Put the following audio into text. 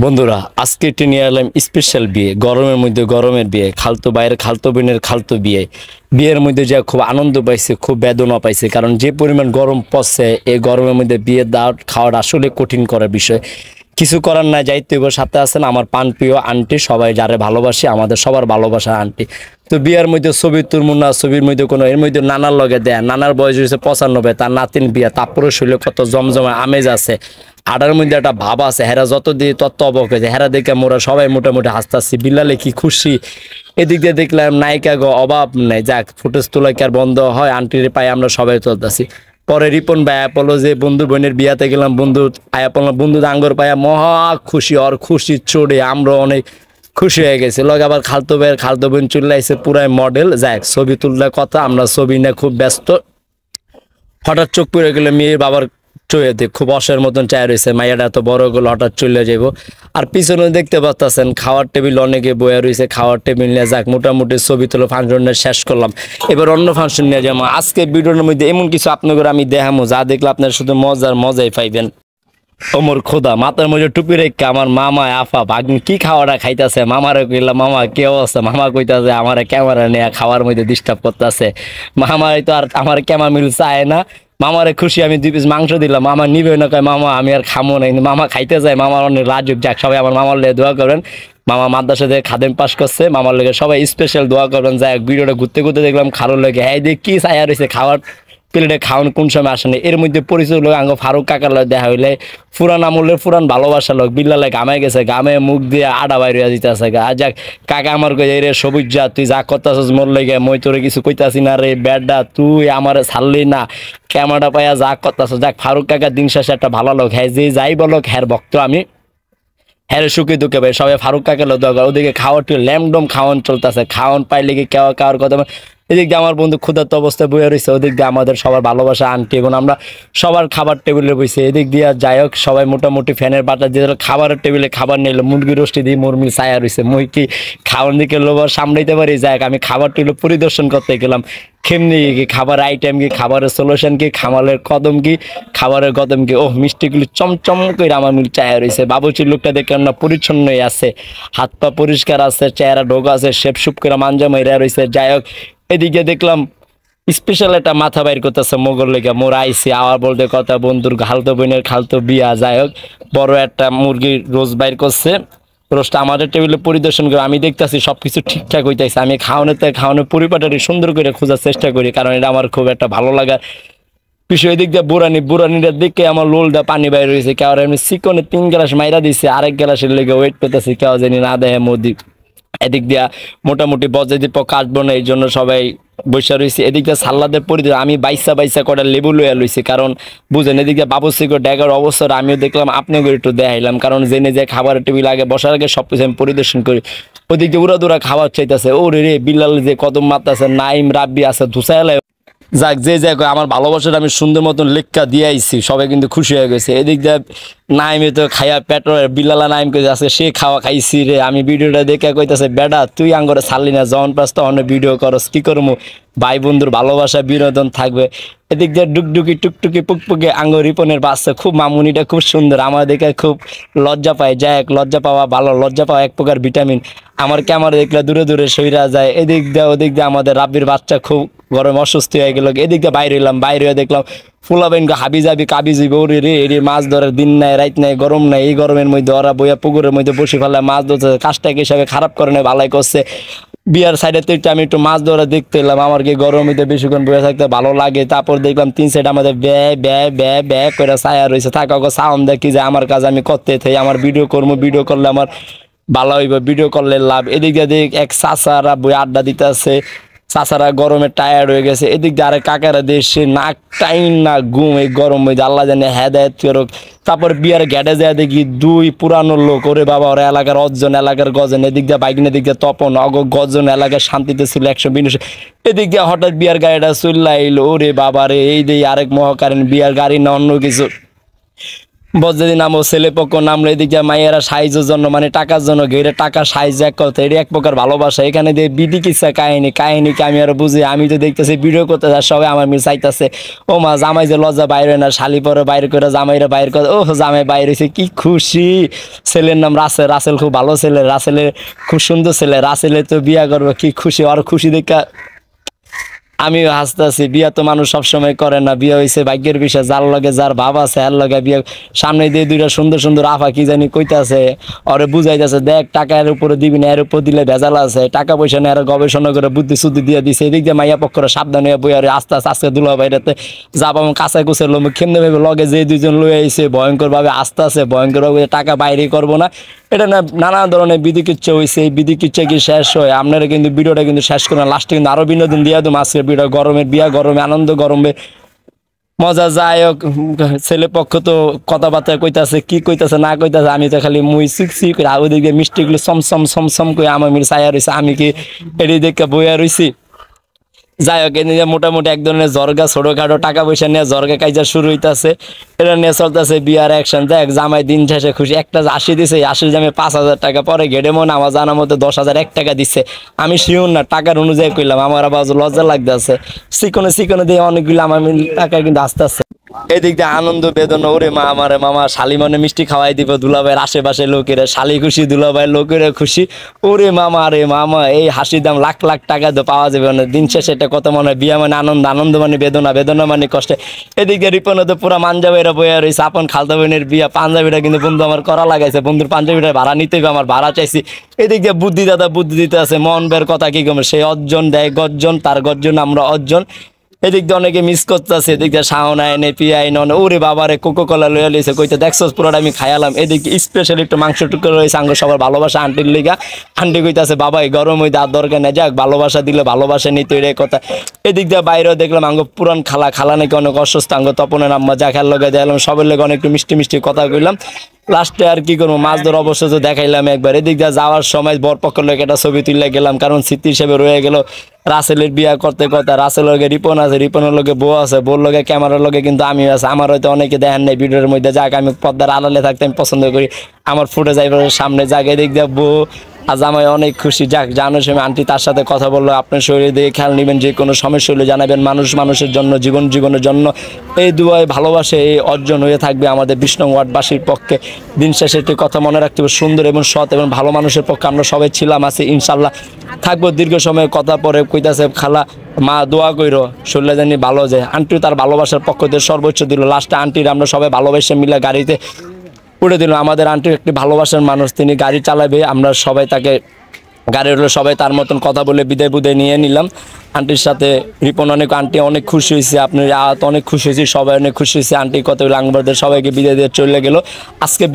বন্ধুরা আজকে এটি নিয়ে এলাম স্পেশাল বিয়ে, গরমের মধ্যে গরমের বিয়ে, খালতো ভাইয়ের খালতো বোনের খালতো বিয়ে। বিয়ের মধ্যে যা খুব আনন্দ পাইছে, খুব বেদনা পাইছে, কারণ যে পরিমাণ গরম পড়ছে এই গরমের মধ্যে বিয়ে দাওয়াত খাওয়ার আসলে কঠিন করার বিষয়। কিছু করার না, যাইতে হইব। সাথে আছেন আমার প্রাণপ্রিয় আন্টি, সবাই যারে ভালোবাসি, আমাদের সবার ভালোবাসার আন্টি। তো বিয়ের মধ্যে ছবি তুলমু না, ছবির মধ্যে কোনো, এর মধ্যে নানার লগে দেয়, নানার বয়স হয়েছে 95, তার নাতিন বিয়া, তারপরে শরীরে কত জমজমা আমেজ আছে, আডার মধ্যে একটা ভাব আছে। হেরা যত দিয়ে তত অবক হয়েছে, হেরা দেখে মোরা সবাই মোটামুটি হাসতাছি, বিলালে কি খুশি। এদিক দিয়ে দেখলাম নায়িকা গো অভাব নেই, যাক ফুটেজ তোলা কি আর বন্ধ হয়, আন্টির পায়ে আমরা সবাই চলতেছি। পরে রিপন ভাই বললো যে বন্ধু বোনের বিয়াতে গেলাম, বন্ধু আয়া পড়লাম, বন্ধু আঙ্গর পায়া মহা খুশি, ওর খুশি চড়ে আমরা অনেক খুশি হয়ে গেছি। লগে আবার খালতো ভাইয়ের খালতো বোন চলে আসছে পুরাই মডেল, যাক ছবি তুললে কথা, আমরা ছবি নিয়ে খুব ব্যস্ত। হঠাৎ চোখ পড়ে গেলে মেয়ের বাবার চোখে খুব অসের মতন চায় রয়েছে, মাইয়াটা এত বড় গুলো হঠাৎ চলে যাবো। আর পিছনে দেখতে পাচ্ছেন খাওয়ার টেবিল অনেকে বয়ে রয়েছে, খাওয়ার টেবিল নিয়ে যাক মোটামুটি ছবি তুলে ফাংশনটা শেষ করলাম। এবার অন্য ফাংশন নিয়ে যাবো। আজকে ভিডিওর মধ্যে এমন কিছু আপনাদের আমি দেখামো যা দেখলে আপনার শুধু মজাই পাইবেন। ওমর খোদা মাথার মধ্যে টুপি রেখে আমার মামা আফা ভাগ্নি কি খাওয়াটা খাইতেছে, মামারে কইলাম মামা কে অবস্থা, মামা কইতাছে আমার ক্যামেরা নিয়ে খাওয়ার মধ্যে ডিস্টার্ব করতেছে। মামার তো আর আমার ক্যামেরা মিল চায় না। মামারে খুশি আমি 2 পিস মাংস দিলাম, মামা নিবে না, কয় মামা আমি আর খামো না, কিন্তু মামা খাইতে যায়। মামার অনেক রাজুক, যাক সবাই আমার মামার লেগে দোয়া করবেন। মামা মাদ্রাসা থেকে খাদেম পাস করছে, মামার লেগে সবাই স্পেশাল দোয়া করবেন। যাই ভিডিওটা ঘুরতে ঘুরতে দেখলাম খারোর লেগে, হ্যাঁ দেখ কি চায়া রয়েছে খাওয়ার প্লেটে খাওয়ান কোন সময় আসে না। এর মধ্যে পরিচয় লোক আঙ্গ ফারুক কাকার লোক দেখা হইলে পুরান আমলের পুরান ভালোবাসা লোক, বিল্লালে গামে গেছে, গামে মুখ দিয়ে আডা বাইরে দিতেছে। আর যাক কাকা আমার কই রে সবুজ যা তুই যা করতেছিস মোর লেগে, মই তোরে কিছু কইতাছি না রে বেডা, তুই আমার ছাড়লি না, ক্যামেরা পাইয়া যা করতেছ। যাক ফারুক কাকা দিন শেষে একটা ভালো লোক, হ্যাঁ যে যাই বলো হ্যার ভক্ত আমি, হ্যাঁ সুখী দুঃখে ভাই সবাই ফারুক কাকে লোক দরকার। ওদিকে খাওয়ার ল্যামডম খাওয়ান চলতেছে, খাওয়ান পাইলে কি কেওয়া খাওয়ার কথা। এদিক দিয়ে আমার বন্ধু ক্ষুধার্ত অবস্থায় বয়ে রয়েছে, ওদিক দিয়ে আমাদের সবার ভালোবাসা আন্টি, এবং আমরা সবার খাবার টেবিলে বসে। এদিক দিয়ে যাই হোক সবাই মোটামুটি ফ্যানের বাটা দিয়ে খাবারের টেবিলে খাবার নিল, মুরগি রোস্টি দিয়ে মুরমি ছায়া রয়েছে। মুই কি খাওয়ার দিকে লোবার সামলাইতে পারি, যাই আমি খাবার টেবিলে পরিদর্শন করতে গেলাম, কেমনি কি খাবার আইটেম কি, খাবারের সলিউশন কি, খাবারের কদম কি, খাবারের কদম কি, ও মিষ্টিগুলি চমচম করে আমার মিল চায়া রয়েছে। বাবুচির লোকটা দেখে না পরিচ্ছন্নই আছে, হাত পা পরিষ্কার আছে, চেহারা ঢোক আছে, শেপ সুপ করে মাঞ্জা মাইরা রয়েছে। যাই হোক এদিকে দেখলাম স্পেশাল একটা মাথা বাইর করতেছে মোগল লেগে, মোর আইসি আওয়ার বলতে কথা বন্ধুর খালতো বোনের খালতো বিয়া। যাই হোক বড় একটা মুরগির রোজ বাইর করছে, রোজটা আমাদের টেবিলে পরিদর্শন করে আমি দেখতেছি সবকিছু ঠিকঠাক হইতেছে। আমি খাওয়ানোর পরিপাটারি সুন্দর করে খোঁজার চেষ্টা করি, কারণ এটা আমার খুব একটা ভালো লাগার বিষয়। এদিক দিয়ে বুড়ানিটা দেখে আমার লোলটা পানি বাইর হয়েছে, কেউ এমনি চিকনে 3 গ্লাস মাইরা দিছে, আরেক গ্লাসের লেগে ওয়েট পেতেছি, কেউ জানি না দেয় মোদি। এদিক দিয়া মোটামুটি বজে দীপ কাটবো না, এই জন্য সবাই বৈশা রয়েছে। এদিক দিয়ে সাল্লাদের পরিধি আমি বাইসা কটা লেবু লইয়া লইছি, কারণ বুঝেন এদিক দিয়ে বাবুসিকে ড্যাগার অবস্থাটা আমিও দেখলাম, আপনাকে একটু দেখাইলাম, কারণ জেনে যে খাবারের টেবিল আগে বসার আগে সবকিছু আমি পরিদর্শন করি। ওদিক দিয়ে উড়া খাবার চাইতেছে, ওরে রে বিল্লাল যে কদম মারতেছে, নাইম রাব্বি আছে ধুসাইলে। যাক যে যাক আমার ভালোবাসাটা আমি সুন্দর মতন লেখা দিয়ে আইছি, সবাই কিন্তু খুশি হয়ে গেছে। এদিক দিয়ে নাইমে তো খাইয়া পেট্রোল বিল্লালা নাইম কইছে আজকে সে খাওয়া খাইছি রে। আমি ভিডিওটা দেখে কইতাছে বেডা তুই আঙ্গরে ছাড়লি না, জন পাস তখন ভিডিও করস, কি করবো ভাই বন্ধুর ভালোবাসা বিনোদন থাকবে। এদিক দিয়ে ডুকডুকি টুকটুকি পুকপুকে আঙ্গ রিপনের বাচ্চা খুব মামুনিটা খুব সুন্দর, আমার দেখে খুব লজ্জা পায়। যাই এক লজ্জা পাওয়া ভালো, লজ্জা পাওয়া এক প্রকার ভিটামিন। আমার ক্যামেরা দেখলে দূরে সইরা যায়। এদিক দিয়ে ওদিক দিয়ে আমাদের রাব্বির বাচ্চা খুব গরম অসুস্থ হয়ে গেল। এদিক দিয়ে বাইরে এলাম, বাইরে দেখলাম ফুলাবেন হাবি যাবি কাবি যাবি, ওরে রে এর মাছ ধরার দিন নাই রাত নাই গরম নাই, এই গরমের মধ্যে ওরা বইয়া পুকুরের মধ্যে বসে ফেলে মাছ ধরছে, কাজটাকে হিসাবে খারাপ করে নেই ভালাই করছে। বিয়ার সাইডে তো আমি একটু মাছ ধরা দেখতে এলাম, আমার কি গরম হইতে বেশিক্ষণ বসে থাকতে ভালো লাগে। তারপর দেখলাম 3 সাইড আমাদের ব্যয় করে ছায়া রয়েছে, থাকা সাউন্ড দেখি যে আমার কাজ আমি করতে থাই, আমার ভিডিও করবো, ভিডিও করলে আমার ভালো হইব, ভিডিও করলে লাভ। এদিক দিয়ে দেখ এক চাচারা বই আড্ডা দিতে আছে, চাচারা গরমে টায়ার্ড হয়ে গেছে। এদিক দিয়ে আরেক কাকারা দেশে নাক টাইন না ঘুম, এই গরম হয়ে আল্লাহ জানে হেদায়েত করুক। তারপর বিয়ার গেটে যায় দেখি 2 পুরানো লোক, ওরে বাবা ওরা এলাকার অর্জন, এলাকার গজন। এদিক দিয়ে বাইক এদিক দিয়ে তপন অগ গজন, এলাকার শান্তিতে ছিল 120। এদিক দিয়ে হঠাৎ বিয়ার গাড়িটা চল্লা এলো, ওরে বাবা রে এই দিয়ে আরেক মহাকারণ বিয়ার গাড়ি না অন্য কিছু। বজ্রদি নামো ছেলে পক্ষ নামলো, এদিকে মাইয়ারা সাইজের জন্য মানে টাকার জন্য ঘেরে টাকা সাইজ এক কথা, এটা এক প্রকার ভালোবাসা। এখানে দিয়ে বিধি কিসা কাহিনীকে আমি আরো বুঝি। আমি তো দেখতেছি ভিডিও করতে যার সবাই আমার মিল চাইতেছে, ও মা জামাই যে লজ্জা বাইরে না, শালি পরে বাইরে করে জামাইরা বাইরে করে, ও জামাই বাইরে হয়েছে, কি খুশি। ছেলের নাম রাসেল, রাসেল খুব ভালো ছেলে, রাসেলের খুব সুন্দর ছেলে, রাসেলের তো বিয়া করবো, কি খুশি। আর খুশি দেখা আমিও হাসতেছি। বিয়া তো মানুষ সবসময় করে না, বিয়ে হয়েছে ভাগ্যের বিষয়, যার লগে যার ভাব আছে এর লগে বিয়ে। সামনে দিয়ে দুইটা সুন্দর সুন্দর আফা কি জানি কইতাছে, ওরে বুঝাইতেছে, দেখ টাকা এর উপরে দিবি না, এর উপর দিলে ভেজাল আছে, টাকা পয়সা নেই, আর গবেষণা করে বুদ্ধি শুদ্ধি দিয়ে দিছে। এদিক দিয়ে মাইয়া পক্ষরা সাবধান হয়ে বই, আর আস্তে আস্তে আজকে দুলা বাইরেতে যাব কাঁচা কুচের লোক কেমনে ভাবে লগে যে দুইজন লই আইছে, ভয়ঙ্কর ভাবে আস্তে আস্তে ভয়ঙ্কর ভাবে টাকা বাইরে করবো না, এটা না নানা ধরনের বিধি কিচ্ছা হয়েছে। এই বিধি কিচ্ছা কি শেষ হয়? আপনারা কিন্তু ভিডিওটা কিন্তু শেষ করেন, লাস্টে কিন্তু আরো বিনোদন দিয়ে দেবো। আজকের ভিডিও গরমের বিয়া, গরমে আনন্দ, গরমে মজা। যাই হোক, ছেলে পক্ষ তো কথাবার্তা কইতাছে, কি কইতাছে না কইতাছে, আমি তো খালি মুই সিকসি করে ওদিকে মিষ্টিগুলো সমসম করে আমার মিল ছায়া রয়েছে, আমি কি এটি দেখে বইয়া রয়েছি। যাই হোক, এদিকে মোটামুটি এক ধরনের জর্গা ছোটখাটো টাকা পয়সা নিয়ে জর্গা কাইজা শুরু হইতাছে, এটা নিয়ে চলতেছে বিয়ার অ্যাকশন। দেখ জামাই দিন শেষে খুশি, একটা 80 দিছে, 80 জামে 5,000 টাকা, পরে ঘেটে মনে আমার জানার মধ্যে 10,001 টাকা দিচ্ছে। আমি শিওর না, টাকার অনুযায়ী কইলাম, আমার আবার লজ্জা লাগতেছে। চিকনে দিয়ে অনেকগুলো আমার টাকা কিন্তু আস্তে আস্তে এদিক দিয়ে আনন্দ বেদনা। ওরে মা, আমারে মামা শালি মনে মিষ্টি খাওয়াই দিব, দুলাভাইয়ের আশেপাশে লোকেরা শালি খুশি, দুলাভাইয়ের লোকেরা খুশি। ওরে মামা রে মামা, এই হাসির দাম লাখ লাখ টাকা তো পাওয়া যাবে না। দিন শেষে এটা কত মনে হয়, বিয়া মানে আনন্দ, আনন্দ মানে বেদনা, বেদনা মানে কষ্টে। এদিকে রিপনে তো পুরা পাঞ্জাবিরা বইয়া রয়েছে, আপন খালতা বোনের বিয়া। পাঞ্জাবিটা কিন্তু বন্ধু আমার করা লাগাইছে, বন্ধুর পাঞ্জাবিটা ভাড়া নিতে হবে, আমার ভাড়া চাইছি। এদিক দিয়ে বুদ্ধি দাদা বুদ্ধি দিতে আছে, মন বের কথা কি কমে, সে অর্জন দেয় গর্জন, তার গর্জন আমরা অর্জন। এদিক দিয়ে অনেকে মিস করতেছে, এদিক দিয়ে শাওনা এনে পিয়াই ননে, ওরে বাবারে কোকো কলা লইয়া লইছে, কইতে দেখছস পুরোটা আমি খাইলাম। এদিকে স্পেশালি একটু মাংস টুকরো রয়েছে, আঙ্গ সবার ভালোবাসা আন্টির লিগা। আন্টি কইতাছে বাবা এই গরম হইতে আর দরকার নেই, যাক ভালোবাসা দিলে ভালোবাসা নিতে এর কথা। এদিক দিয়ে বাইরেও দেখলাম আঙ্গ পুরান খালা নাকি অনেক অসুস্থ, আঙ্গ তপনের আম্মা যা খেয়াল লগে দেখলাম, সবের লগে অনেক মিষ্টি মিষ্টি কথা কইলাম। লাস্টে আর কি করবো, মাছ ধর অবশ্য তো দেখাইলাম একবার। এদিক দিয়ে যাওয়ার সময় বরপক্ষের লোক একটা ছবি তুলে গেলাম, কারণ স্মৃতি হিসেবে রয়ে গেল। রাসেলের বিয়া করতে কথা, রাসেলের লগে রিপন আছে, রিপনের লগে বউ আছে, বউর লগে ক্যামেরার লগে কিন্তু আমি আছে। আমার হয়তো অনেকে দেখেন নাই ভিডিওর মধ্যে, যাক আমি পর্দার আড়ালে থাকতে আমি পছন্দ করি, আমার ফুটে যাইবার সামনে যাক। এদিক দিয়ে বউ আজ আমায় অনেক খুশি। যাক, জানার সময় আন্টি তার সাথে কথা বললো, আপনার শরীরে দিয়ে খেয়াল নেবেন, যে কোনো সমস্যা হলে জানাবেন। মানুষ মানুষের জন্য, জীবনের জন্য এই দুয়ায় ভালোবাসে এই অর্জন হয়ে থাকবে আমাদের 20 নং ওয়ার্ডবাসীর পক্ষে। দিন শেষে একটি কথা মনে রাখতে হবে, সুন্দর এবং সৎ এবং ভালো মানুষের পক্ষে আমরা সবাই ছিলাম, আছি, ইনশাল্লাহ থাকবো দীর্ঘ সময়। কথা পরে কইতাছে খালা মা দোয়া কইরো শরীরে জানি ভালো যায়। আন্টিও তার ভালোবাসার পক্ষ দিয়ে সর্বোচ্চ দিল। লাস্টে আন্টির আমরা সবাই ভালোবাসে মিলে গাড়িতে উঠে দিল। আমাদের আন্টির একটি ভালোবাসার মানুষ, তিনি গাড়ি চালাবে, আমরা সবাই তাকে গাড়ি হলো সবাই তার মতন কথা বলে বিদায় নিয়ে নিলাম। আন্টির সাথে রিপন আন্টি অনেক খুশি হয়েছে, আপনি অনেক খুশি হয়েছি, সবাই অনেক খুশি হয়েছে। আন্টি কত লাংবারদের সবাইকে বিদায় দিয়ে চলে গেল আজকে।